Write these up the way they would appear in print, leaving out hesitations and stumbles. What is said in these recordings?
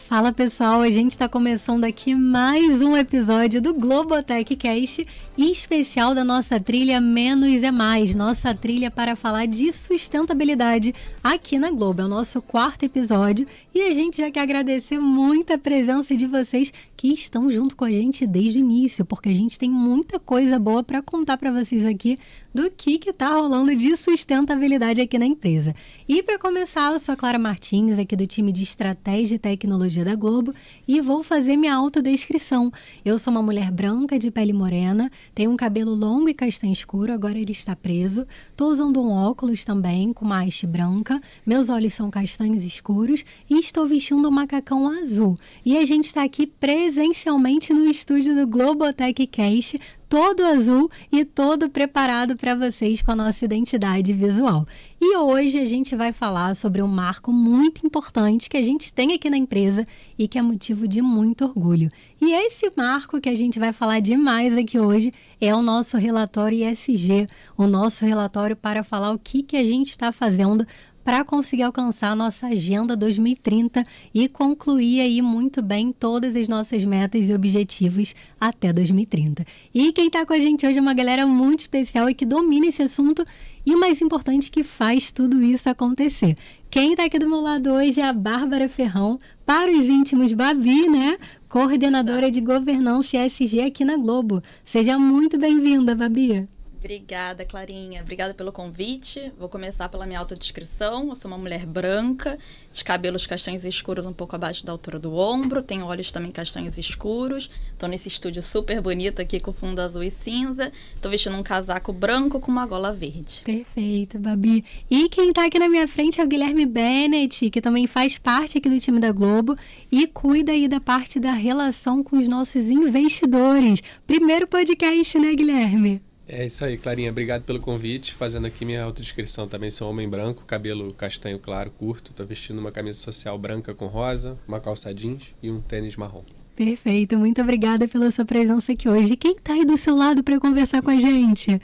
Fala pessoal, a gente está começando aqui mais um episódio do Globotech Cast e especial da nossa trilha Menos é Mais, nossa trilha para falar de sustentabilidade aqui na Globo. É o nosso 4º episódio e a gente já quer agradecer muito a presença de vocês que estão junto com a gente desde o início, porque a gente tem muita coisa boa para contar para vocês aqui do que está rolando de sustentabilidade aqui na empresa. E para começar, eu sou a Clara Martins, aqui do time de Estratégia e Tecnologia da Globo, e vou fazer minha autodescrição. Eu sou uma mulher branca de pele morena, tenho um cabelo longo e castanho escuro, agora ele está preso. Estou usando um óculos também, com uma haste branca, meus olhos são castanhos escuros e estou vestindo um macacão azul. E a gente está aqui presencialmente no estúdio do Globotech Cast, todo azul e todo preparado para vocês com a nossa identidade visual. E hoje a gente vai falar sobre um marco muito importante que a gente tem aqui na empresa e que é motivo de muito orgulho. E esse marco que a gente vai falar demais aqui hoje é o nosso relatório ESG, o nosso relatório para falar o que a gente está fazendo para conseguir alcançar a nossa Agenda 2030 e concluir aí muito bem todas as nossas metas e objetivos até 2030. E quem está com a gente hoje é uma galera muito especial e que domina esse assunto e o mais importante, que faz tudo isso acontecer. Quem está aqui do meu lado hoje é a Bárbara Ferrão, para os íntimos Babi, né? Coordenadora de Governança e ESG aqui na Globo. Seja muito bem-vinda, Babi. Obrigada, Clarinha. Obrigada pelo convite. Vou começar pela minha autodescrição. Eu sou uma mulher branca, de cabelos castanhos escuros um pouco abaixo da altura do ombro. Tenho olhos também castanhos escuros. Estou nesse estúdio super bonito aqui com fundo azul e cinza. Estou vestindo um casaco branco com uma gola verde. Perfeito, Babi. E quem está aqui na minha frente é o Guilherme Bennett, que também faz parte aqui do time da Globo e cuida aí da parte da relação com os nossos investidores. Primeiro podcast, né, Guilherme? É isso aí, Clarinha. Obrigado pelo convite. Fazendo aqui minha autodescrição também, sou homem branco, cabelo castanho claro, curto. Estou vestindo uma camisa social branca com rosa, uma calça jeans e um tênis marrom. Perfeito. Muito obrigada pela sua presença aqui hoje. E quem está aí do seu lado para conversar com a gente?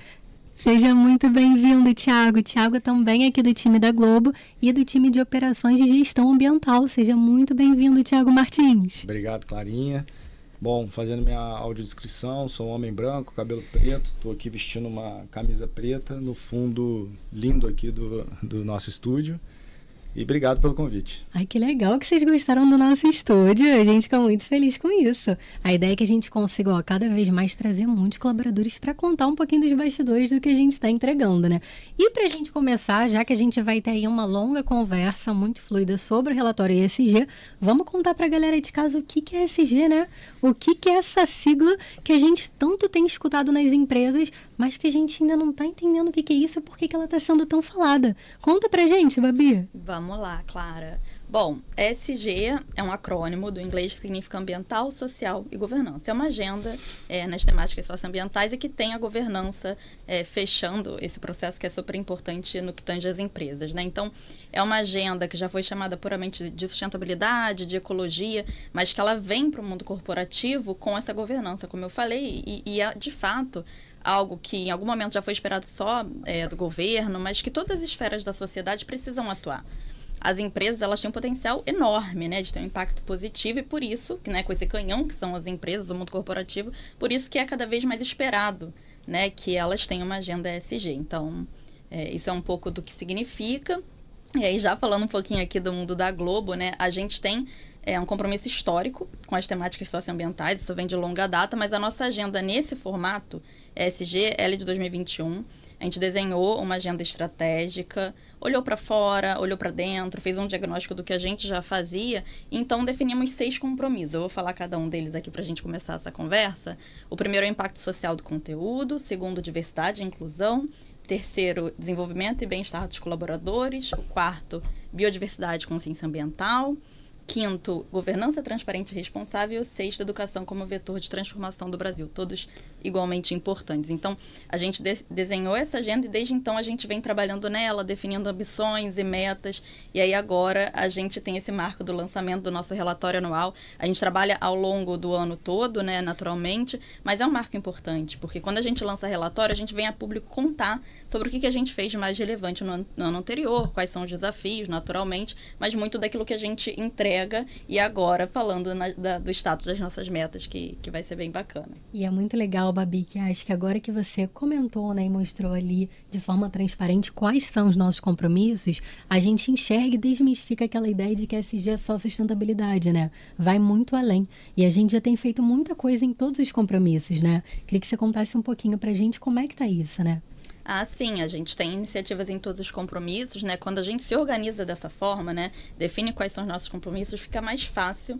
Seja muito bem-vindo, Thiago. Thiago também é aqui do time da Globo e do time de operações de gestão ambiental. Seja muito bem-vindo, Thiago Martins. Obrigado, Clarinha. Bom, fazendo minha audiodescrição, sou um homem branco, cabelo preto, estou aqui vestindo uma camisa preta no fundo lindo aqui do nosso estúdio. E obrigado pelo convite. Ai, que legal que vocês gostaram do nosso estúdio. A gente fica muito feliz com isso. A ideia é que a gente consiga, cada vez mais trazer muitos colaboradores para contar um pouquinho dos bastidores do que a gente está entregando, né? E para a gente começar, já que a gente vai ter aí uma longa conversa muito fluida sobre o relatório ESG, vamos contar para a galera de casa o que é ESG, né? O que é essa sigla que a gente tanto tem escutado nas empresas, mas que a gente ainda não está entendendo o que é isso e por que ela está sendo tão falada. Conta pra gente, Babi. Vamos lá, Clara. Bom, ESG é um acrônimo do inglês que significa ambiental, social e governança. É uma agenda nas temáticas socioambientais e que tem a governança fechando esse processo que é super importante no que tange as empresas, né? Então, é uma agenda que já foi chamada puramente de sustentabilidade, de ecologia, mas que ela vem para o mundo corporativo com essa governança, como eu falei, e é, de fato, algo que em algum momento já foi esperado só do governo, mas que todas as esferas da sociedade precisam atuar. As empresas, elas têm um potencial enorme, né, de ter um impacto positivo e por isso, né, com esse canhão que são as empresas, o mundo corporativo, por isso que é cada vez mais esperado, né, que elas tenham uma agenda ESG. Então, isso é um pouco do que significa. E aí, já falando um pouquinho aqui do mundo da Globo, né, a gente tem um compromisso histórico com as temáticas socioambientais, isso vem de longa data, mas a nossa agenda nesse formato, ESG, ela é de 2021. A gente desenhou uma agenda estratégica, olhou para fora, olhou para dentro, fez um diagnóstico do que a gente já fazia, então definimos 6 compromissos. Eu vou falar cada um deles aqui para a gente começar essa conversa. O primeiro é o impacto social do conteúdo, segundo, diversidade e inclusão, terceiro, desenvolvimento e bem-estar dos colaboradores, o quarto, biodiversidade e consciência ambiental, quinto, governança transparente e responsável, e o sexto, educação como vetor de transformação do Brasil, todos igualmente importantes. Então, a gente desenhou essa agenda e desde então a gente vem trabalhando nela, definindo ambições e metas, e aí agora a gente tem esse marco do lançamento do nosso relatório anual. A gente trabalha ao longo do ano todo, né, naturalmente, mas é um marco importante, porque quando a gente lança relatório, a gente vem a público contar sobre o que a gente fez de mais relevante no ano anterior, quais são os desafios, naturalmente, mas muito daquilo que a gente entrega entrega e agora falando do status das nossas metas, que vai ser bem bacana. E é muito legal, Babi, que acho que agora que você comentou, né, e mostrou ali de forma transparente quais são os nossos compromissos, a gente enxerga e desmistifica aquela ideia de que SG é só sustentabilidade, né? Vai muito além. E a gente já tem feito muita coisa em todos os compromissos, né? Queria que você contasse um pouquinho pra gente como é que tá isso, né? Ah, sim, a gente tem iniciativas em todos os compromissos, né? Quando a gente se organiza dessa forma, né? Define quais são os nossos compromissos, fica mais fácil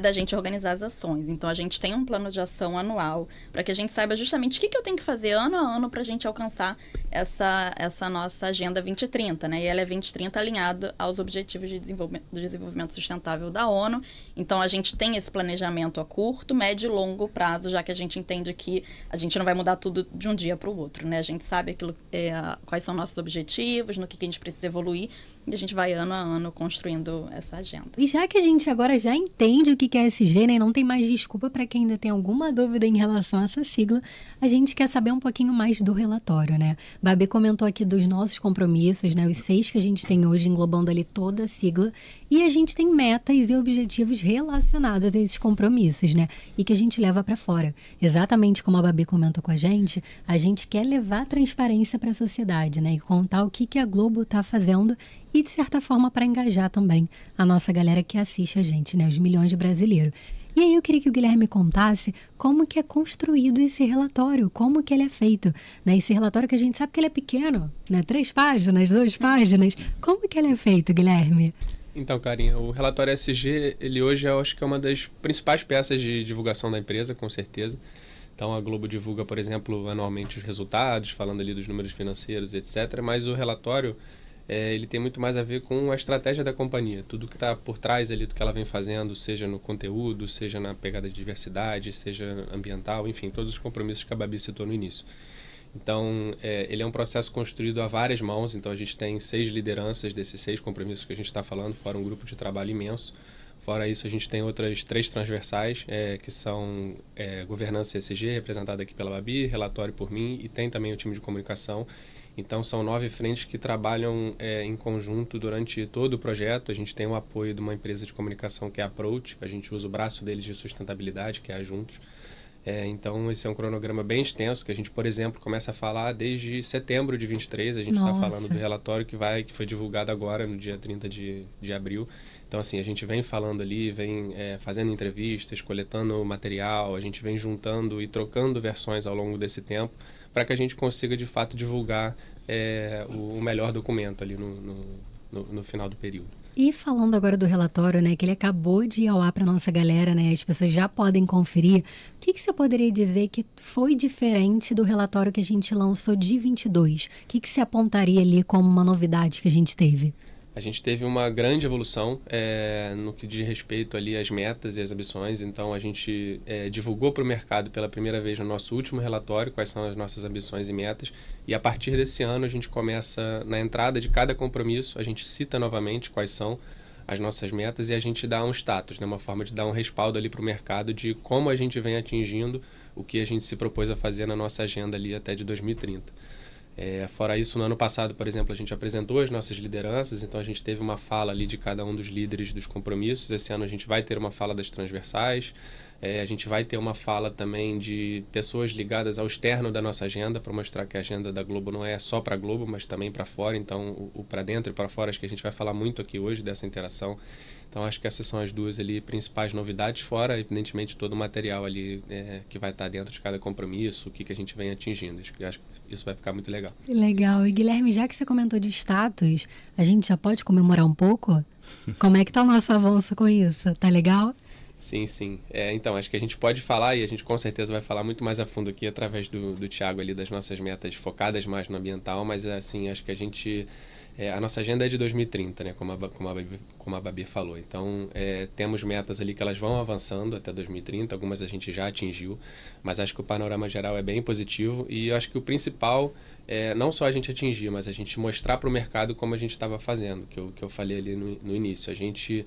da gente organizar as ações. Então, a gente tem um plano de ação anual para que a gente saiba justamente o que eu tenho que fazer ano a ano para a gente alcançar essa nossa Agenda 2030, né? E ela é 2030 alinhada aos Objetivos de Desenvolvimento Sustentável da ONU. Então, a gente tem esse planejamento a curto, médio e longo prazo, já que a gente entende que a gente não vai mudar tudo de um dia para o outro, né? A gente sabe quais são nossos objetivos, no que a gente precisa evoluir, e a gente vai ano a ano construindo essa agenda. E já que a gente agora já entende o que é SG, né, não tem mais desculpa para quem ainda tem alguma dúvida em relação a essa sigla, a gente quer saber um pouquinho mais do relatório, né? Babi comentou aqui dos nossos compromissos, né, os 6 que a gente tem hoje, englobando ali toda a sigla, e a gente tem metas e objetivos relacionados a esses compromissos, né, e que a gente leva para fora. Exatamente como a Babi comentou com a gente quer levar transparência para a sociedade, né, e contar o que a Globo está fazendo e, de certa forma, para engajar também a nossa galera que assiste a gente, né? Os milhões de brasileiros. E aí eu queria que o Guilherme contasse como que é construído esse relatório, como que ele é feito, né? Esse relatório que a gente sabe que ele é pequeno, né? 3 páginas, 2 páginas. Como que ele é feito, Guilherme? Então, Carinha, o relatório SG, ele hoje eu acho que é uma das principais peças de divulgação da empresa, com certeza. Então, a Globo divulga, por exemplo, anualmente os resultados, falando ali dos números financeiros, etc. Mas o relatório ele tem muito mais a ver com a estratégia da companhia, tudo que está por trás ali do que ela vem fazendo, seja no conteúdo, seja na pegada de diversidade, seja ambiental, enfim, todos os compromissos que a Babi citou no início. Então, ele é um processo construído a várias mãos, então a gente tem 6 lideranças desses 6 compromissos que a gente está falando, fora um grupo de trabalho imenso. Fora isso, a gente tem outras 3 transversais, que são governança ESG, representada aqui pela Babi, relatório por mim, e tem também o time de comunicação. Então, são 9 frentes que trabalham em conjunto durante todo o projeto. A gente tem o apoio de uma empresa de comunicação que é a Approach. A gente usa o braço deles de sustentabilidade, que é a Juntos. Então, esse é um cronograma bem extenso, que a gente, por exemplo, começa a falar desde setembro de 23. A gente está falando do relatório que foi divulgado agora, no dia 30 de abril. Então, assim, a gente vem falando ali, vem fazendo entrevistas, coletando material, a gente vem juntando e trocando versões ao longo desse tempo, para que a gente consiga, de fato, divulgar o melhor documento ali no final do período. E falando agora do relatório, né, que ele acabou de ir ao ar para nossa galera, né, as pessoas já podem conferir, o que você poderia dizer que foi diferente do relatório que a gente lançou de 22? O que você apontaria ali como uma novidade que a gente teve? A gente teve uma grande evolução no que diz respeito ali às metas e às ambições. Então, a gente divulgou para o mercado pela primeira vez no nosso último relatório quais são as nossas ambições e metas. E a partir desse ano, a gente começa, na entrada de cada compromisso, a gente cita novamente quais são as nossas metas e a gente dá um status, né? Uma forma de dar um respaldo ali para o mercado de como a gente vem atingindo o que a gente se propôs a fazer na nossa agenda ali até de 2030. Fora isso, no ano passado, por exemplo, a gente apresentou as nossas lideranças, então a gente teve uma fala ali de cada um dos líderes dos compromissos. Esse ano a gente vai ter uma fala das transversais, a gente vai ter uma fala também de pessoas ligadas ao externo da nossa agenda, para mostrar que a agenda da Globo não é só para a Globo, mas também para fora. Então, o para dentro e para fora, acho que a gente vai falar muito aqui hoje dessa interação. Então, acho que essas são as 2 ali principais novidades, fora, evidentemente, todo o material ali que vai estar dentro de cada compromisso, o que a gente vem atingindo. Acho que isso vai ficar muito legal. Legal. E, Guilherme, já que você comentou de status, a gente já pode comemorar um pouco? Como é que tá o nosso avanço com isso? Tá legal? Sim, sim. Então, acho que a gente pode falar, e a gente com certeza vai falar muito mais a fundo aqui através do Thiago ali, das nossas metas focadas mais no ambiental, mas assim, acho que a gente... a nossa agenda é de 2030, né, como a Babi falou. Então, temos metas ali que elas vão avançando até 2030, algumas a gente já atingiu, mas acho que o panorama geral é bem positivo e eu acho que o principal não só a gente atingir, mas a gente mostrar para o mercado como a gente estava fazendo, que eu falei ali no início. A gente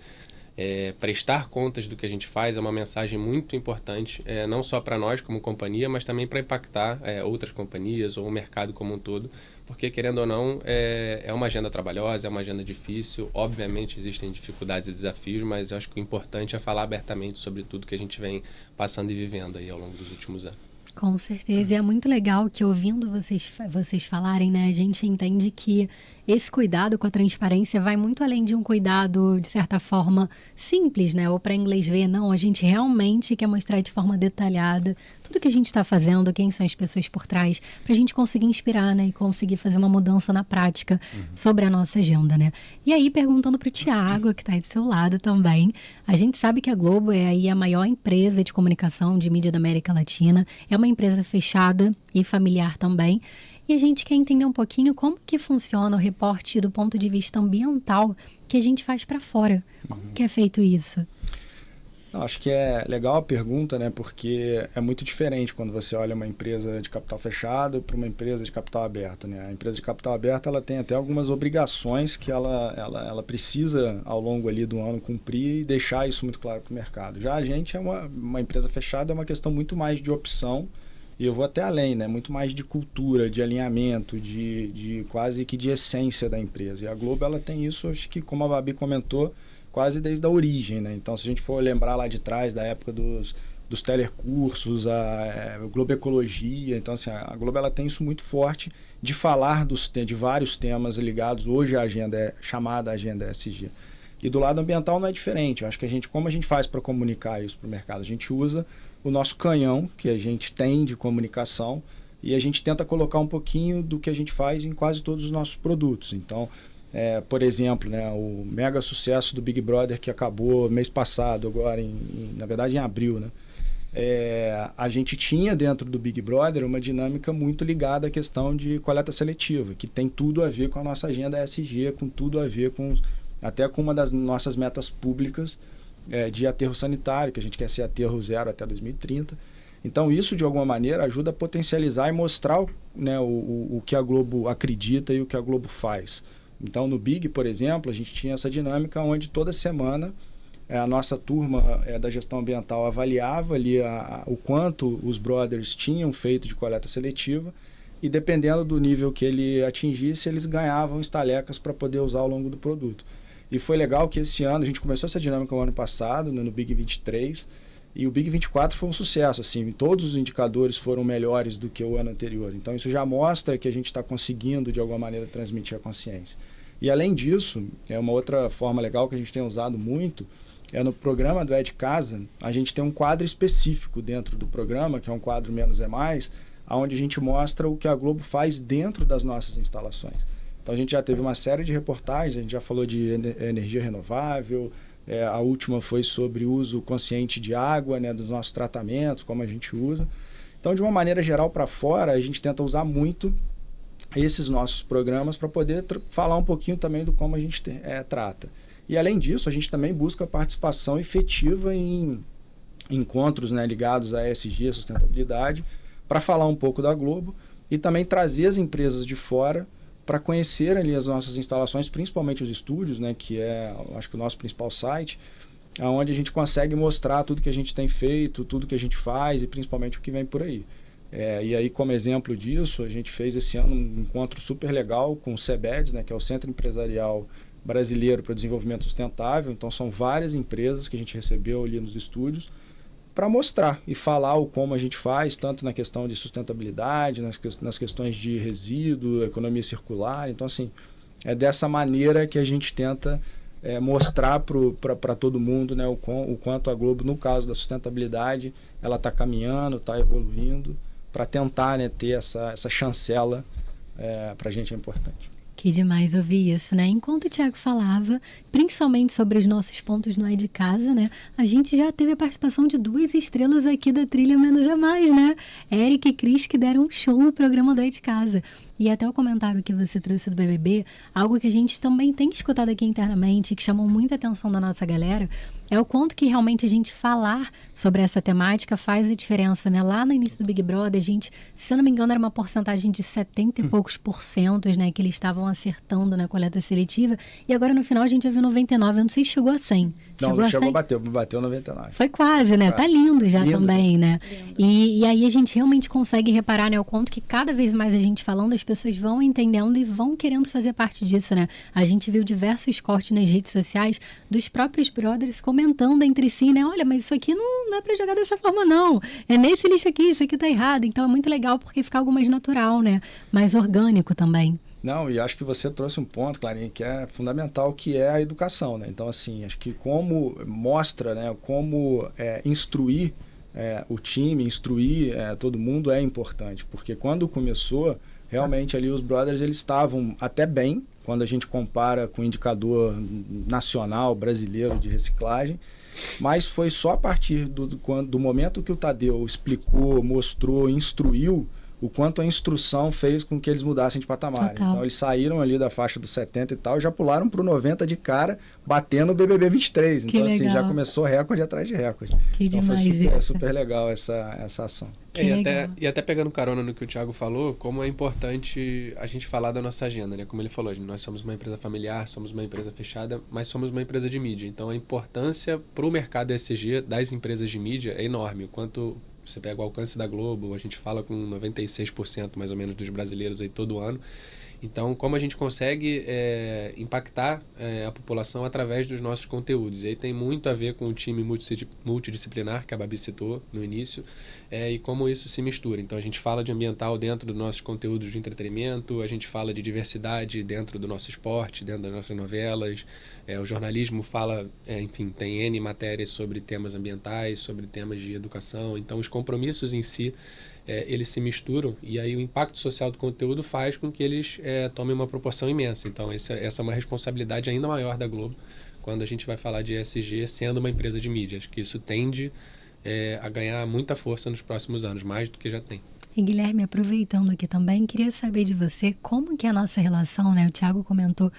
prestar contas do que a gente faz é uma mensagem muito importante, não só para nós como companhia, mas também para impactar outras companhias ou o mercado como um todo, porque, querendo ou não, é uma agenda trabalhosa, é uma agenda difícil. Obviamente existem dificuldades e desafios, mas eu acho que o importante é falar abertamente sobre tudo que a gente vem passando e vivendo aí ao longo dos últimos anos. Com certeza, e é muito legal que ouvindo vocês falarem, né, a gente entende que esse cuidado com a transparência vai muito além de um cuidado, de certa forma, simples, né, ou para inglês ver, não, a gente realmente quer mostrar de forma detalhada tudo que a gente está fazendo, quem são as pessoas por trás, para a gente conseguir inspirar, né, e conseguir fazer uma mudança na prática sobre a nossa agenda, né. E aí, perguntando para o Thiago, que está aí do seu lado também, a gente sabe que a Globo é aí a maior empresa de comunicação de mídia da América Latina, é uma empresa fechada e familiar também, e a gente quer entender um pouquinho como que funciona o reporte do ponto de vista ambiental que a gente faz para fora. Como que é feito isso? Não, acho que é legal a pergunta, né? Porque é muito diferente quando você olha uma empresa de capital fechado para uma empresa de capital aberto, né? A empresa de capital aberto, ela tem até algumas obrigações que ela precisa, ao longo ali do ano, cumprir e deixar isso muito claro para o mercado. Já a gente é uma empresa fechada, é uma questão muito mais de opção, e eu vou até além, né? Muito mais de cultura, de alinhamento, de quase que de essência da empresa. E a Globo, ela tem isso, acho que, como a Babi comentou, quase desde a origem, né? Então, se a gente for lembrar lá de trás, da época dos telecursos, a Globo Ecologia, então, assim, a Globo, ela tem isso muito forte de falar de vários temas ligados. Hoje a agenda é chamada Agenda ESG. E do lado ambiental não é diferente. Eu acho que como a gente faz para comunicar isso para o mercado? A gente usa o nosso canhão, que a gente tem de comunicação, e a gente tenta colocar um pouquinho do que a gente faz em quase todos os nossos produtos. Então, por exemplo, né, o mega sucesso do Big Brother que acabou mês passado, agora na verdade em abril, né? A gente tinha dentro do Big Brother uma dinâmica muito ligada à questão de coleta seletiva, que tem tudo a ver com a nossa agenda ESG, com tudo a ver até com uma das nossas metas públicas de aterro sanitário, que a gente quer ser aterro zero até 2030. Então isso, de alguma maneira, ajuda a potencializar e mostrar, né, o que a Globo acredita e o que a Globo faz. Então, no Big, por exemplo, a gente tinha essa dinâmica onde toda semana a nossa turma da gestão ambiental avaliava ali o quanto os brothers tinham feito de coleta seletiva, e dependendo do nível que ele atingisse, eles ganhavam estalecas para poder usar ao longo do produto. E foi legal que esse ano, a gente começou essa dinâmica no ano passado, no Big 23, e o Big 24 foi um sucesso, assim, todos os indicadores foram melhores do que o ano anterior. Então isso já mostra que a gente está conseguindo, de alguma maneira, transmitir a consciência. E além disso, uma outra forma legal que a gente tem usado muito, no programa do É de Casa, a gente tem um quadro específico dentro do programa, que é um quadro Menos é Mais, onde a gente mostra o que a Globo faz dentro das nossas instalações. Então a gente já teve uma série de reportagens, a gente já falou de energia renovável, a última foi sobre o uso consciente de água, né, dos nossos tratamentos, como a gente usa. Então, de uma maneira geral para fora, a gente tenta usar muito esses nossos programas para poder falar um pouquinho também do como a gente trata. E além disso, a gente também busca participação efetiva em encontros, né, ligados a ESG, a sustentabilidade, para falar um pouco da Globo e também trazer as empresas de fora para conhecer ali as nossas instalações, principalmente os estúdios, né, que acho que o nosso principal site, onde a gente consegue mostrar tudo que a gente tem feito, tudo que a gente faz e principalmente o que vem por aí. E aí, como exemplo disso, a gente fez esse ano um encontro super legal com o CEBEDS, né, que é o Centro Empresarial Brasileiro para o Desenvolvimento Sustentável. Então, são várias empresas que a gente recebeu ali nos estúdios para mostrar e falar como a gente faz, tanto na questão de sustentabilidade, nas questões de resíduo, economia circular. Então, assim, é dessa maneira que a gente tenta mostrar para todo mundo, né, o quanto a Globo, no caso da sustentabilidade, ela está caminhando, está evoluindo, para tentar, né, ter essa chancela para a gente é importante. Que demais ouvir isso, né? Enquanto o Thiago falava, principalmente sobre os nossos pontos no É de Casa, né? A gente já teve a participação de 2 estrelas aqui da Trilha Menos é Mais, né? Eric e Cris, que deram um show no programa do É de Casa. E até o comentário que você trouxe do BBB, algo que a gente também tem escutado aqui internamente, que chamou muita atenção da nossa galera, é o quanto que realmente a gente falar sobre essa temática faz a diferença, né? Lá no início do Big Brother, a gente, se eu não me engano, era uma porcentagem de 70 e poucos %, né? Que eles estavam acertando na coleta seletiva. E agora no final a gente já viu 99, eu não sei se chegou a 100. Não chegou a bater, bateu 99. Foi quase, né? Tá lindo já lindo, também, né? Lindo. E aí a gente realmente consegue reparar, né? O quanto que cada vez mais a gente falando, as pessoas vão entendendo e vão querendo fazer parte disso, né? A gente viu diversos cortes nas redes sociais dos próprios brothers comentando entre si, né? Olha, mas isso aqui não é pra jogar dessa forma, não. É nesse lixo aqui, isso aqui tá errado. Então é muito legal porque fica algo mais natural, né? Mais orgânico também. Não, e acho que você trouxe um ponto, Clarinha, que é fundamental, que é a educação, né? Então, assim, acho que como mostra, né, como instruir o time, instruir todo mundo é importante, porque quando começou, realmente ali os brothers, eles estavam até bem, quando a gente compara com o indicador nacional, brasileiro de reciclagem, mas foi só a partir do momento que o Tadeu explicou, mostrou, instruiu, o quanto a instrução fez com que eles mudassem de patamar. Total. Então, eles saíram ali da faixa dos 70 e tal, e já pularam para o 90 de cara, batendo o BBB 23. Então, assim, já começou recorde atrás de recorde. Que então, demais foi super legal essa ação. E até pegando carona no que o Thiago falou, como é importante a gente falar da nossa agenda, né? Como ele falou, nós somos uma empresa familiar, somos uma empresa fechada, mas somos uma empresa de mídia. Então, a importância para o mercado ESG das empresas de mídia é enorme. O quanto você pega o alcance da Globo, a gente fala com 96% mais ou menos dos brasileiros aí todo ano. Então, como a gente consegue impactar a população através dos nossos conteúdos. E aí tem muito a ver com o time multidisciplinar, que a Babi citou no início, e como isso se mistura. Então, a gente fala de ambiental dentro dos nossos conteúdos de entretenimento, a gente fala de diversidade dentro do nosso esporte, dentro das nossas novelas. O jornalismo fala, enfim, tem N matérias sobre temas ambientais, sobre temas de educação. Então, os compromissos em si, eles se misturam, e aí o impacto social do conteúdo faz com que eles tomem uma proporção imensa. Então, essa é uma responsabilidade ainda maior da Globo quando a gente vai falar de ESG sendo uma empresa de mídia. Acho que isso tende a ganhar muita força nos próximos anos, mais do que já tem. E Guilherme, aproveitando aqui também, queria saber de você como que é a nossa relação, né? O Thiago comentou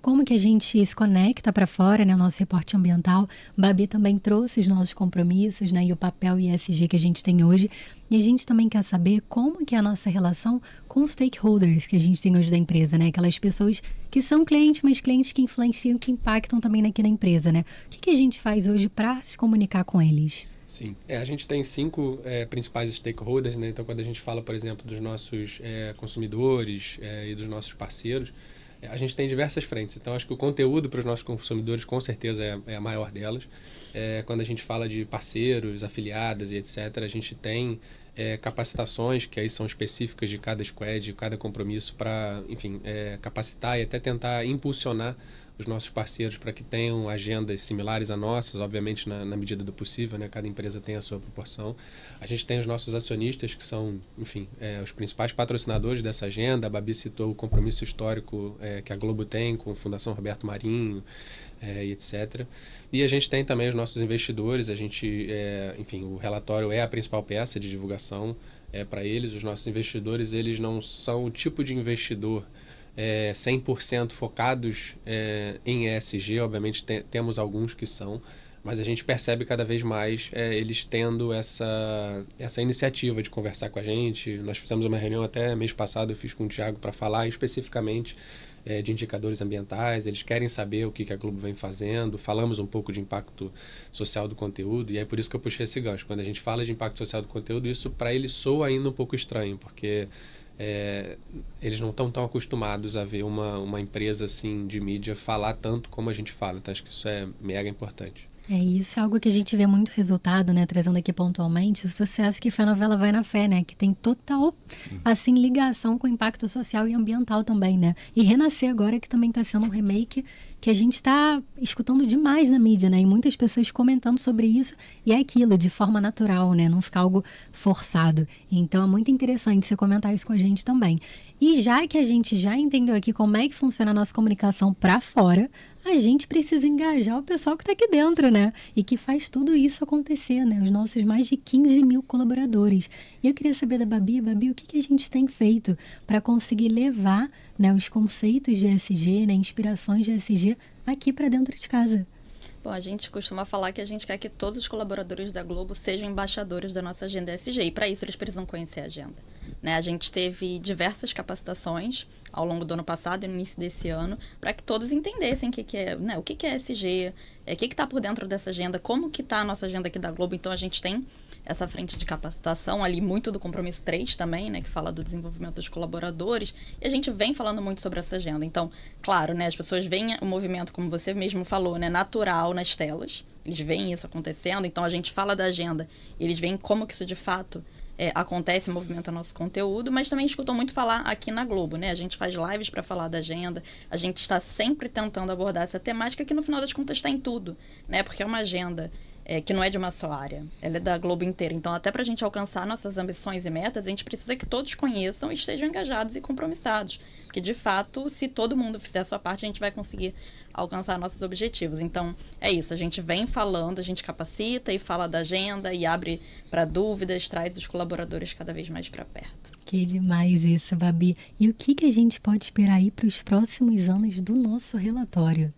como que a gente se conecta para fora, né? O nosso reporte ambiental. Babi também trouxe os nossos compromissos, né? E o papel ESG que a gente tem hoje. E a gente também quer saber como que é a nossa relação com os stakeholders que a gente tem hoje da empresa, né? Aquelas pessoas que são clientes, mas clientes que influenciam, que impactam também aqui na empresa, né? O que a gente faz hoje para se comunicar com eles? Sim, a gente tem 5 principais stakeholders, né? Então, quando a gente fala, por exemplo, dos nossos consumidores e dos nossos parceiros, a gente tem diversas frentes. Então, acho que o conteúdo para os nossos consumidores, com certeza, é a maior delas. Quando a gente fala de parceiros, afiliadas e etc., a gente tem capacitações que aí são específicas de cada squad, de cada compromisso para, enfim, capacitar e até tentar impulsionar os nossos parceiros para que tenham agendas similares a nossas, obviamente na medida do possível, né? Cada empresa tem a sua proporção. A gente tem os nossos acionistas, que são, enfim, os principais patrocinadores dessa agenda. A Babi citou o compromisso histórico que a Globo tem com a Fundação Roberto Marinho, e etc. E a gente tem também os nossos investidores. A gente, enfim, o relatório é a principal peça de divulgação para eles. Os nossos investidores, eles não são o tipo de investidor 100% focados em ESG. Obviamente temos alguns que são, mas a gente percebe cada vez mais eles tendo essa iniciativa de conversar com a gente. Nós fizemos uma reunião até mês passado, eu fiz com o Thiago para falar especificamente de indicadores ambientais. Eles querem saber o que a Globo vem fazendo. Falamos um pouco de impacto social do conteúdo, e é por isso que eu puxei esse gancho. Quando a gente fala de impacto social do conteúdo, isso para eles soa ainda um pouco estranho, porque eles não estão tão acostumados a ver uma empresa assim de mídia falar tanto como a gente fala. Então, acho que isso é mega importante. Isso é algo que a gente vê muito resultado, né? Trazendo aqui pontualmente o sucesso que foi a novela Vai na Fé, né? Que tem total, assim, ligação com o impacto social e ambiental também, né? E Renascer agora, que também está sendo um remake que a gente está escutando demais na mídia, né? E muitas pessoas comentando sobre isso, e é aquilo, de forma natural, né? Não ficar algo forçado. Então, é muito interessante você comentar isso com a gente também. E já que a gente já entendeu aqui como é que funciona a nossa comunicação para fora, a gente precisa engajar o pessoal que está aqui dentro, né? E que faz tudo isso acontecer, né? Os nossos mais de 15 mil colaboradores. E eu queria saber da Babi, o que a gente tem feito para conseguir levar, né, os conceitos de ESG, né, inspirações de ESG aqui para dentro de casa? Bom, a gente costuma falar que a gente quer que todos os colaboradores da Globo sejam embaixadores da nossa agenda ESG, e para isso eles precisam conhecer a agenda. Né? A gente teve diversas capacitações ao longo do ano passado e no início desse ano, para que todos entendessem o que é, né? O que é ESG, o que está por dentro dessa agenda, como que está a nossa agenda aqui da Globo. Então, a gente tem essa frente de capacitação ali, muito do Compromisso 3 também, né, que fala do desenvolvimento dos colaboradores, e a gente vem falando muito sobre essa agenda. Então, claro, né, as pessoas veem o movimento, como você mesmo falou, né, natural nas telas, eles veem isso acontecendo, então a gente fala da agenda, eles veem como que isso de fato acontece, movimenta nosso conteúdo, mas também escutam muito falar aqui na Globo, né, a gente faz lives para falar da agenda, a gente está sempre tentando abordar essa temática que no final das contas está em tudo, né, porque é uma agenda que não é de uma só área, ela é da Globo inteira. Então, até para a gente alcançar nossas ambições e metas, a gente precisa que todos conheçam e estejam engajados e compromissados. Porque, de fato, se todo mundo fizer a sua parte, a gente vai conseguir alcançar nossos objetivos. Então, é isso. A gente vem falando, a gente capacita e fala da agenda e abre para dúvidas, traz os colaboradores cada vez mais para perto. Que demais isso, Babi. E o que a gente pode esperar aí para os próximos anos do nosso relatório?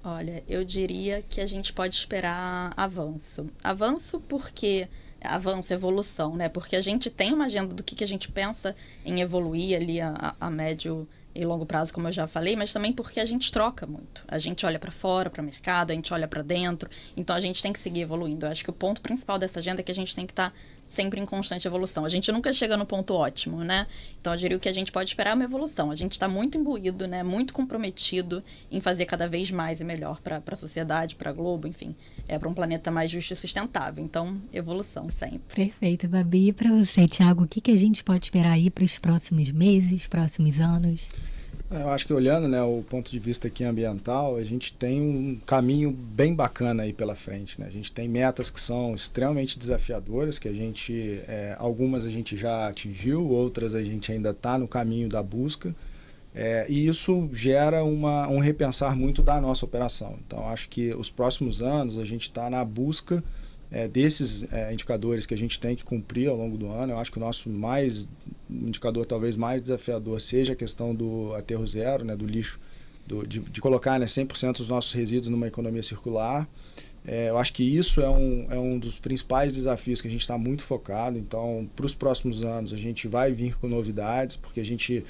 Olha, eu diria que a gente pode esperar avanço. Avanço porque... Avanço, evolução, né? Porque a gente tem uma agenda do que a gente pensa em evoluir ali a médio e longo prazo, como eu já falei, mas também porque a gente troca muito. A gente olha para fora, para o mercado, a gente olha para dentro, então a gente tem que seguir evoluindo. Eu acho que o ponto principal dessa agenda é que a gente tem que estar sempre em constante evolução. A gente nunca chega no ponto ótimo, né? Então eu diria que a gente pode esperar uma evolução. A gente está muito imbuído, né? Muito comprometido em fazer cada vez mais e melhor para a sociedade, para a Globo, enfim, para um planeta mais justo e sustentável. Então, evolução sempre. Perfeito, Babi. E para você, Thiago, o que a gente pode esperar aí para os próximos meses, próximos anos? Eu acho que olhando, né, o ponto de vista aqui ambiental, a gente tem um caminho bem bacana aí pela frente, né? A gente tem metas que são extremamente desafiadoras, que a gente, algumas a gente já atingiu, outras a gente ainda está no caminho da busca, e isso gera um repensar muito da nossa operação. Então, acho que os próximos anos a gente está na busca desses indicadores que a gente tem que cumprir ao longo do ano. Eu acho que o nosso indicador talvez mais desafiador seja a questão do aterro zero, né, do lixo, de colocar, né, 100% dos nossos resíduos numa economia circular. Eu acho que isso é um dos principais desafios que a gente está muito focado. Então, para os próximos anos, a gente vai vir com novidades, porque a gente,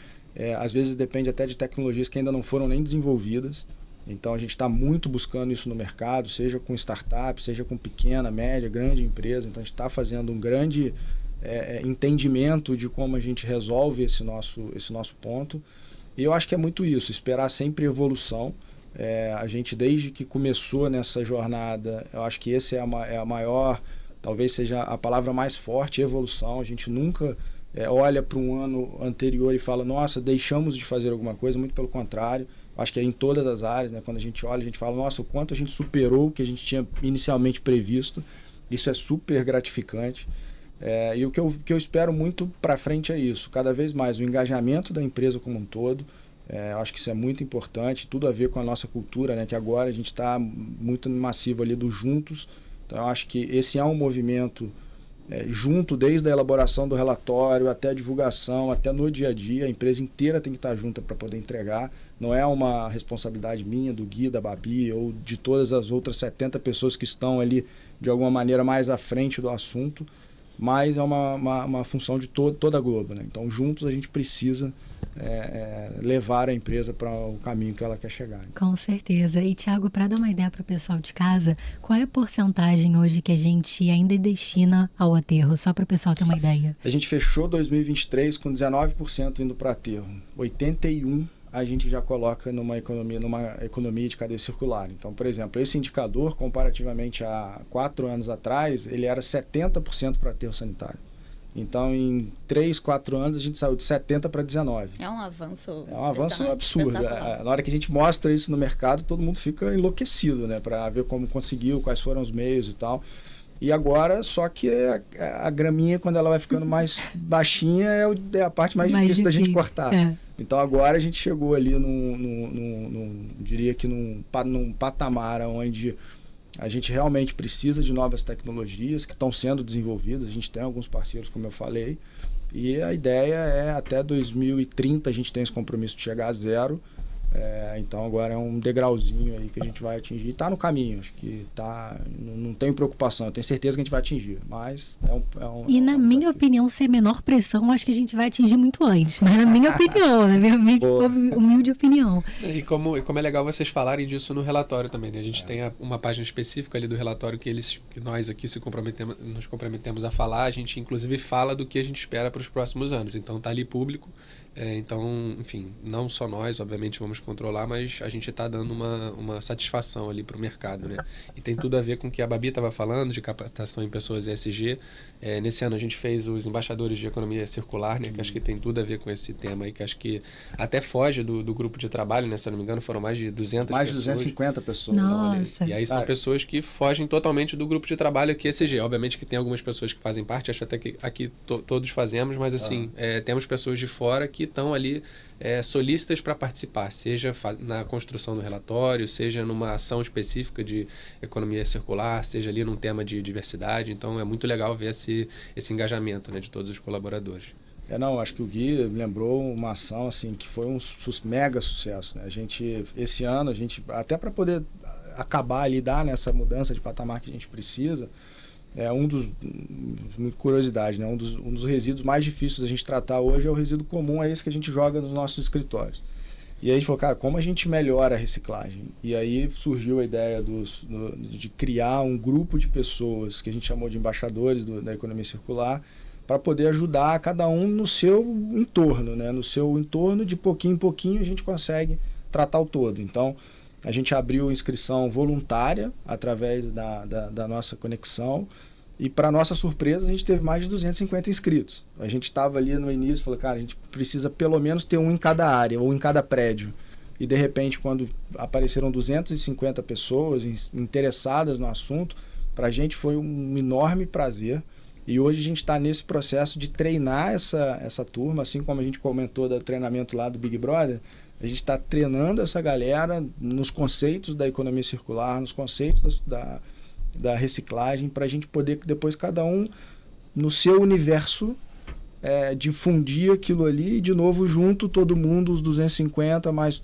às vezes, depende até de tecnologias que ainda não foram nem desenvolvidas. Então, a gente está muito buscando isso no mercado, seja com startup, seja com pequena, média, grande empresa. Então, a gente está fazendo um grande entendimento de como a gente resolve esse nosso ponto. E eu acho que é muito isso, esperar sempre evolução. A gente, desde que começou nessa jornada, eu acho que esse é a maior, talvez seja a palavra mais forte, evolução. A gente nunca olha para um ano anterior e fala, nossa, deixamos de fazer alguma coisa, muito pelo contrário. Acho que é em todas as áreas, né? Quando a gente olha, a gente fala, nossa, o quanto a gente superou o que a gente tinha inicialmente previsto. Isso é super gratificante. E o que eu espero muito para frente é isso, cada vez mais o engajamento da empresa como um todo. Eu acho que isso é muito importante, tudo a ver com a nossa cultura, né? Que agora a gente está muito massivo ali do juntos. Então, eu acho que esse é um movimento junto, desde a elaboração do relatório até a divulgação, até no dia a dia. A empresa inteira tem que estar junta para poder entregar. Não é uma responsabilidade minha, do Gui, da Babi ou de todas as outras 70 pessoas que estão ali de alguma maneira mais à frente do assunto, mas é uma função de toda a Globo, né? Então, juntos a gente precisa levar a empresa para o caminho que ela quer chegar. Com certeza. E, Thiago, para dar uma ideia para o pessoal de casa, qual é a porcentagem hoje que a gente ainda destina ao aterro? Só para o pessoal ter uma ideia. A gente fechou 2023 com 19% indo para aterro. 81% a gente já coloca numa economia de cadeia circular. Então, por exemplo, esse indicador, comparativamente a 4 anos atrás, ele era 70% para aterro sanitário. Então, em 3, 4 anos, a gente saiu de 70% para 19%. É um avanço. É um avanço absurdo. Na hora que a gente mostra isso no mercado, todo mundo fica enlouquecido, né? Para ver como conseguiu, quais foram os meios e tal. E agora, só que a graminha, quando ela vai ficando mais baixinha, é a parte mais difícil da gente cortar. Então, agora a gente chegou ali diria que num patamar onde a gente realmente precisa de novas tecnologias que estão sendo desenvolvidas. A gente tem alguns parceiros, como eu falei, e a ideia é até 2030 a gente tem esse compromisso de chegar a zero. Então agora é um degrauzinho aí que a gente vai atingir. Está no caminho, acho que não tenho preocupação, eu tenho certeza que a gente vai atingir, mas E na minha opinião, sem menor pressão, acho que a gente vai atingir muito antes, mas na minha opinião, na minha humilde opinião. E como é legal vocês falarem disso no relatório também, né? A gente tem uma página específica ali do relatório que nós aqui nos comprometemos a falar, a gente inclusive fala do que a gente espera para os próximos anos, então está ali público. Então, enfim, não só nós, obviamente, vamos controlar, mas a gente está dando uma satisfação ali para o mercado, né? E tem tudo a ver com o que a Babi estava falando, de capacitação em pessoas ESG. Nesse ano a gente fez os embaixadores de economia circular, né? Que acho que tem tudo a ver com esse tema aí, que acho que até foge do grupo de trabalho, né? Se eu não me engano, foram mais de 200 pessoas. Mais de 250 pessoas. Nossa. E aí são pessoas que fogem totalmente do grupo de trabalho que é ESG. Obviamente que tem algumas pessoas que fazem parte, acho até que aqui todos fazemos, mas assim, temos pessoas de fora que estão ali solícitas para participar, seja na construção do relatório, seja numa ação específica de economia circular, seja ali num tema de diversidade. Então é muito legal ver esse engajamento, né, de todos os colaboradores. Acho que o Gui lembrou uma ação assim, que foi um mega sucesso, né? Esse ano, até para poder acabar ali, dar nessa mudança de patamar que a gente precisa, muita curiosidade, né? Um dos resíduos mais difíceis da gente tratar hoje é o resíduo comum, é esse que a gente joga nos nossos escritórios. E aí a gente falou, cara, como a gente melhora a reciclagem? E aí surgiu a ideia de criar um grupo de pessoas que a gente chamou de embaixadores da economia circular, para poder ajudar cada um no seu entorno, né? No seu entorno, de pouquinho em pouquinho, a gente consegue tratar o todo. Então, a gente abriu inscrição voluntária através da nossa conexão e, para nossa surpresa, a gente teve mais de 250 inscritos. A gente estava ali no início, falou, cara, a gente precisa pelo menos ter um em cada área ou em cada prédio. E, de repente, quando apareceram 250 pessoas interessadas no assunto, para a gente foi um enorme prazer. E hoje a gente está nesse processo de treinar essa turma, assim como a gente comentou do treinamento lá do Big Brother. A gente está treinando essa galera nos conceitos da economia circular, nos conceitos da reciclagem, para a gente poder, depois, cada um, no seu universo, difundir aquilo ali e, de novo, junto, todo mundo, os 250, mais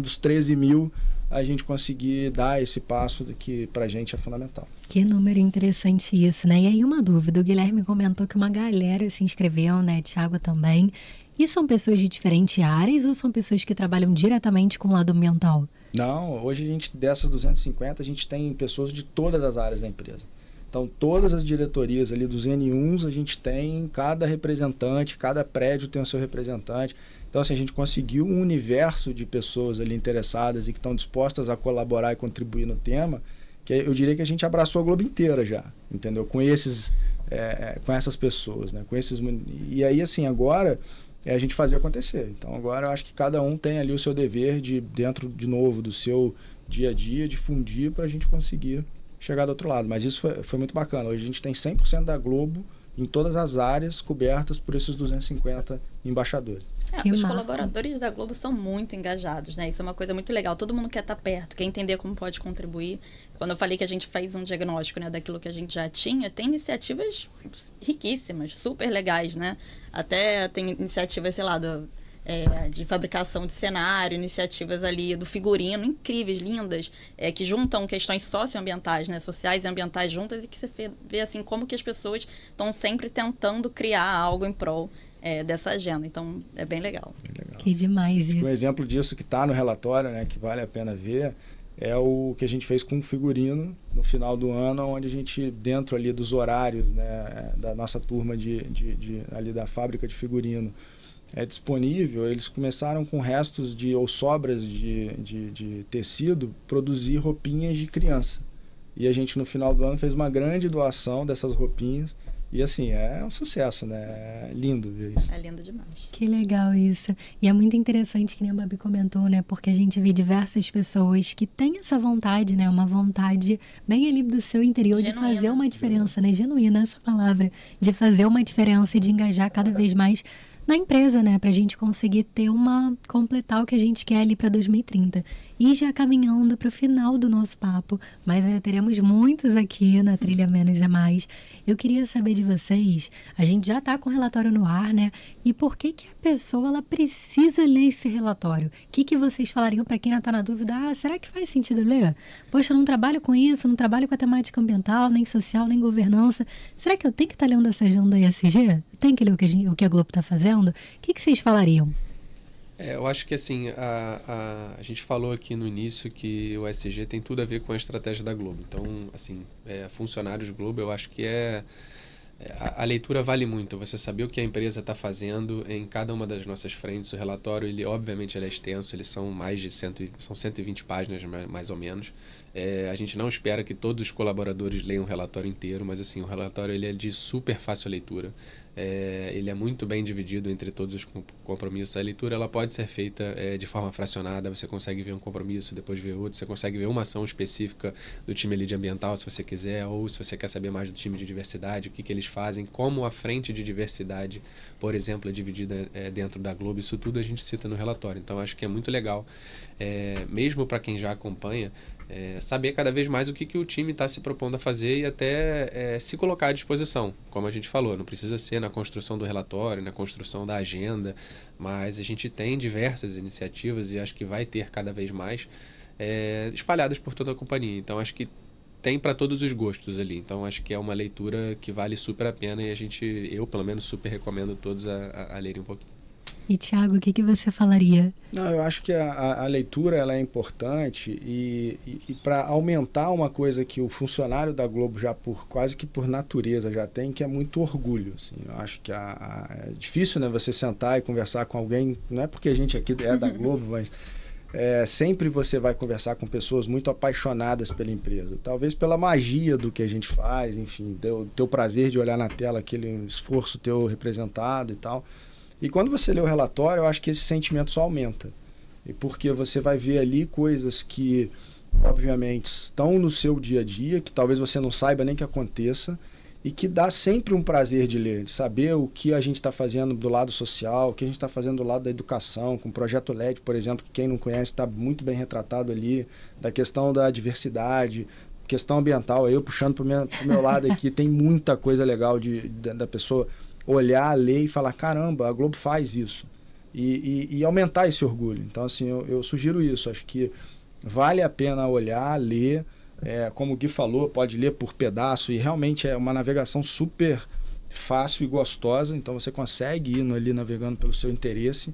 os 13 mil, a gente conseguir dar esse passo que para a gente é fundamental. Que número interessante isso, né? E aí uma dúvida, o Guilherme comentou que uma galera se inscreveu, né? Thiago também. E são pessoas de diferentes áreas ou são pessoas que trabalham diretamente com o lado ambiental? Não, hoje dessas 250, a gente tem pessoas de todas as áreas da empresa. Então, todas as diretorias ali dos N1s, a gente tem cada representante, cada prédio tem o seu representante. Então, assim, a gente conseguiu um universo de pessoas ali interessadas e que estão dispostas a colaborar e contribuir no tema, que eu diria que a gente abraçou a Globo inteira já, entendeu? Com essas pessoas, né? E aí, assim, agora a gente fazer acontecer. Então, agora eu acho que cada um tem ali o seu dever dentro, de novo, do seu dia a dia, difundir para a gente conseguir chegar do outro lado. Mas isso foi muito bacana. Hoje a gente tem 100% da Globo em todas as áreas cobertas por esses 250 embaixadores. Os colaboradores da Globo são muito engajados, né? Isso é uma coisa muito legal. Todo mundo quer estar perto, quer entender como pode contribuir. Quando eu falei que a gente fez um diagnóstico, né, daquilo que a gente já tinha, tem iniciativas riquíssimas, super legais, né? Até tem iniciativas, sei lá, de fabricação de cenário, iniciativas ali do figurino, incríveis, lindas, que juntam questões socioambientais, né, sociais e ambientais juntas, e que você vê assim como que as pessoas estão sempre tentando criar algo em prol dessa agenda. Então, é bem legal. Que demais isso. Um exemplo disso que está no relatório, né, que vale a pena ver, é o que a gente fez com o figurino no final do ano, onde a gente, dentro ali dos horários, né, da nossa turma ali da fábrica de figurino, disponível, eles começaram com restos ou sobras de tecido, produzir roupinhas de criança. E a gente, no final do ano, fez uma grande doação dessas roupinhas. E assim, é um sucesso, né? É lindo ver isso. É lindo demais. Que legal isso. E é muito interessante, que nem a Babi comentou, né? Porque a gente vê diversas pessoas que têm essa vontade, né? Uma vontade bem ali do seu interior genuína, de fazer uma diferença, né? Genuína essa palavra. De fazer uma diferença e de engajar cada vez mais na empresa, né? Para a gente conseguir completar o que a gente quer ali para 2030. E já caminhando para o final do nosso papo, mas ainda teremos muitos aqui na Trilha Menos é Mais. Eu queria saber de vocês, a gente já está com o relatório no ar, né? E por que a pessoa ela precisa ler esse relatório? O que vocês falariam para quem ainda está na dúvida? Será que faz sentido ler? Poxa, eu não trabalho com isso, não trabalho com a temática ambiental, nem social, nem governança. Será que eu tenho que estar lendo essa agenda ESG? Tem que ler o que a Globo está fazendo? O que vocês falariam? Eu acho que assim, a gente falou aqui no início que o ESG tem tudo a ver com a estratégia da Globo. Então, assim, funcionários Globo, eu acho que a leitura vale muito. Você saber o que a empresa está fazendo em cada uma das nossas frentes. O relatório, obviamente, ele é extenso, eles são são 120 páginas, mais ou menos. A gente não espera que todos os colaboradores leiam o relatório inteiro, mas assim, o relatório ele é de super fácil leitura. Ele é muito bem dividido entre todos os compromissos. A leitura ela pode ser feita de forma fracionada. Você consegue ver um compromisso, depois ver outro. Você consegue ver uma ação específica do time ali de ambiental, se você quiser, ou se você quer saber mais do time de diversidade, o que eles fazem, como a frente de diversidade, por exemplo, é dividida dentro da Globo. Isso tudo a gente cita no relatório. Então, acho que é muito legal, mesmo para quem já acompanha, saber cada vez mais o que o time está se propondo a fazer e até se colocar à disposição. Como a gente falou, não precisa ser na construção do relatório, na construção da agenda, mas a gente tem diversas iniciativas e acho que vai ter cada vez mais espalhadas por toda a companhia. Então, acho que tem para todos os gostos ali. Então, acho que é uma leitura que vale super a pena e eu, pelo menos, super recomendo todos a lerem um pouquinho. E, Thiago, o que você falaria? Não, eu acho que a leitura ela é importante e para aumentar uma coisa que o funcionário da Globo já quase que por natureza já tem, que é muito orgulho. Assim. Eu acho que é difícil, né, você sentar e conversar com alguém, não é porque a gente aqui é da Globo, mas sempre você vai conversar com pessoas muito apaixonadas pela empresa. Talvez pela magia do que a gente faz, enfim, o teu prazer de olhar na tela aquele esforço teu representado e tal. E quando você lê o relatório, eu acho que esse sentimento só aumenta. E porque você vai ver ali coisas que, obviamente, estão no seu dia a dia, que talvez você não saiba nem que aconteça, e que dá sempre um prazer de ler, de saber o que a gente está fazendo do lado social, o que a gente está fazendo do lado da educação, com o Projeto LED, por exemplo, que quem não conhece está muito bem retratado ali, da questão da diversidade, questão ambiental. Eu puxando para o meu lado aqui, tem muita coisa legal da pessoa olhar, ler e falar, caramba, a Globo faz isso. E aumentar esse orgulho. Então, assim, eu sugiro isso. Acho que vale a pena olhar, ler. Como o Gui falou, pode ler por pedaço e realmente é uma navegação super fácil e gostosa. Então, você consegue ir ali navegando pelo seu interesse.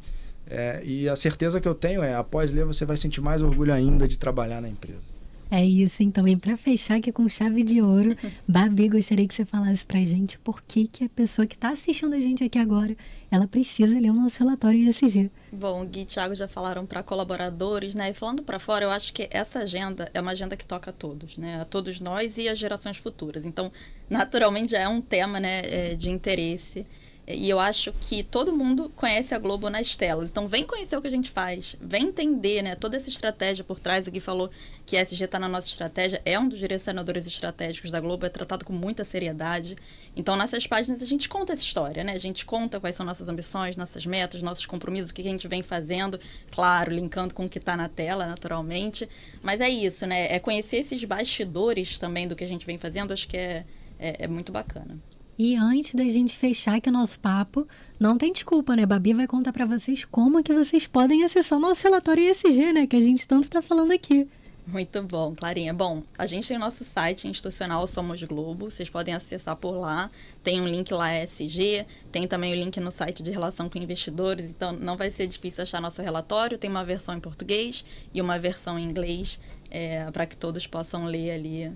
E a certeza que eu tenho após ler, você vai sentir mais orgulho ainda de trabalhar na empresa. É isso, então, e para fechar aqui com chave de ouro, Babi, gostaria que você falasse pra gente por que a pessoa que está assistindo a gente aqui agora, ela precisa ler o nosso relatório ESG. Bom, Gui e Thiago já falaram para colaboradores, né? E falando para fora, eu acho que essa agenda é uma agenda que toca a todos, né? A todos nós e as gerações futuras. Então, naturalmente, já é um tema, né, de interesse. E eu acho que todo mundo conhece a Globo nas telas. Então, vem conhecer o que a gente faz. Vem entender, né, toda essa estratégia por trás. O Gui falou que a ESG está na nossa estratégia. É um dos direcionadores estratégicos da Globo. É tratado com muita seriedade. Então, nessas páginas, a gente conta essa história, né? A gente conta quais são nossas ambições, nossas metas, nossos compromissos, o que a gente vem fazendo. Claro, linkando com o que está na tela, naturalmente. Mas é isso, né? É conhecer esses bastidores também do que a gente vem fazendo. Acho que é muito bacana. E antes da gente fechar aqui o nosso papo, não tem desculpa, né? Babi vai contar para vocês como que vocês podem acessar o nosso relatório ESG, né? Que a gente tanto tá falando aqui. Muito bom, Clarinha. Bom, a gente tem o nosso site institucional Somos Globo, vocês podem acessar por lá. Tem um link lá ESG, tem também o link no site de relação com investidores, então não vai ser difícil achar nosso relatório. Tem uma versão em português e uma versão em inglês, para que todos possam ler ali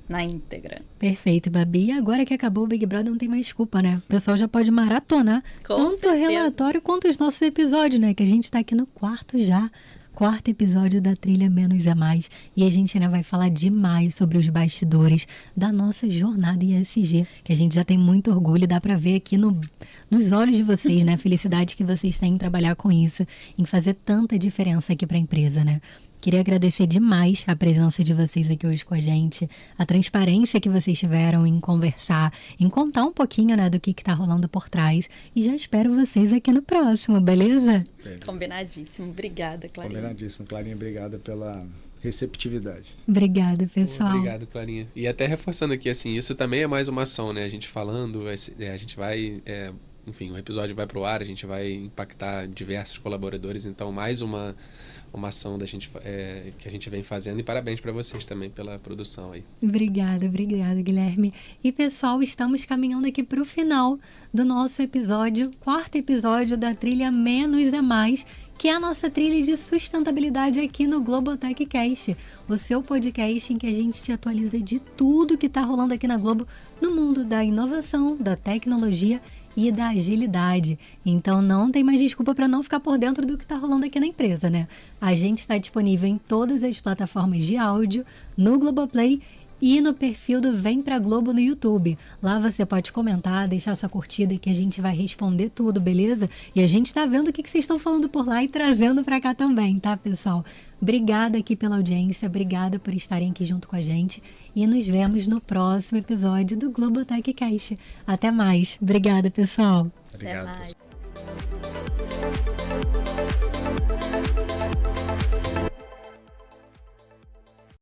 na íntegra. Perfeito, Babi. E agora que acabou o Big Brother, não tem mais desculpa, né? O pessoal já pode maratonar tanto o relatório quanto os nossos episódios, né? Que a gente tá aqui no quarto episódio da Trilha Menos é Mais. E a gente ainda vai falar demais sobre os bastidores da nossa jornada ESG, que a gente já tem muito orgulho, dá pra ver aqui nos olhos de vocês, né? A felicidade que vocês têm em trabalhar com isso, em fazer tanta diferença aqui pra empresa, né? Queria agradecer demais a presença de vocês aqui hoje com a gente, a transparência que vocês tiveram em conversar, em contar um pouquinho, né, do que está rolando por trás. E já espero vocês aqui no próximo, beleza? Combinadíssimo. Obrigada, Clarinha. Combinadíssimo, Clarinha. Obrigada pela receptividade. Obrigada, pessoal. Obrigado, Clarinha. E até reforçando aqui, assim, isso também é mais uma ação, né? A gente falando, a gente vai... enfim, o episódio vai pro ar, a gente vai impactar diversos colaboradores, então mais uma ação da gente, que a gente vem fazendo, e parabéns para vocês também pela produção aí. Obrigada, Guilherme. E pessoal, estamos caminhando aqui para o final do nosso episódio, 4º episódio da trilha Menos é Mais, que é a nossa trilha de sustentabilidade aqui no Globotech Cast, o seu podcast em que a gente te atualiza de tudo que está rolando aqui na Globo no mundo da inovação, da tecnologia e da agilidade. Então não tem mais desculpa para não ficar por dentro do que está rolando aqui na empresa, né? A gente está disponível em todas as plataformas de áudio, no Globoplay e no perfil do Vem Pra Globo no YouTube. Lá você pode comentar, deixar sua curtida, que a gente vai responder tudo, beleza? E a gente tá vendo o que vocês estão falando por lá e trazendo pra cá também, tá, pessoal? Obrigada aqui pela audiência, obrigada por estarem aqui junto com a gente e nos vemos no próximo episódio do Globotech Cast. Até mais. Obrigada, pessoal. Obrigado, Até mais. pessoal.